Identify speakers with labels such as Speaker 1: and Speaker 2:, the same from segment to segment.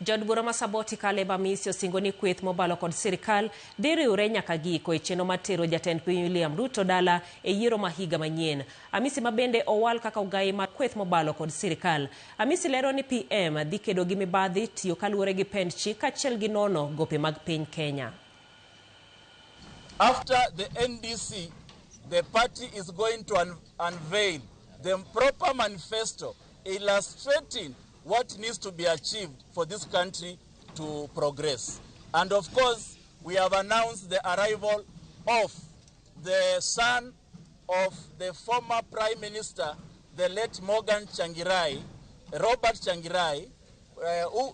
Speaker 1: Jod bura masaboti Kaleb Amisi osingo ni kweth mobalo kod sirikal diriwre nyaka giko e chenro matero jatend piny William Ruto dala e yiero ma higa manyien. Amisi mabende owal kaka ugai mar kweth mobalo kod sirikal. Amisi lero ni PM dhi kedo gi mibadhi tiyo kaluwore gi pend chik kaachiel gi nono gope mag piny Kenya.
Speaker 2: After the NDC, the party is going to unveil the proper manifesto illustrating what needs to be achieved for this country to progress. And of course, we have announced the arrival of the son of the former Prime Minister, the late Morgan Tsvangirai, Robert Tsvangirai, who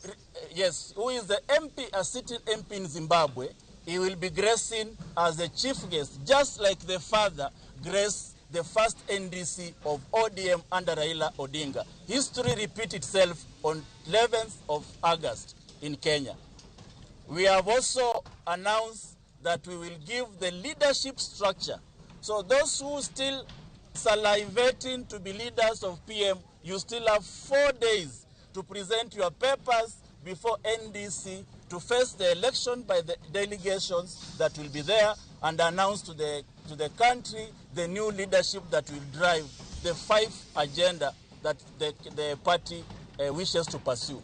Speaker 2: is the MP, a sitting MP in Zimbabwe. He will be gracing as the chief guest, just like the father graced the first NDC of ODM under Raila Odinga. History repeats itself on 11th of August in Kenya. We have also announced that we will give the leadership structure. So those who still salivating to be leaders of PM, you still have 4 days to present your papers before NDC to face the election by the delegations that will be there and announce to the country the new leadership that will drive the 5 agenda that the party wishes to pursue.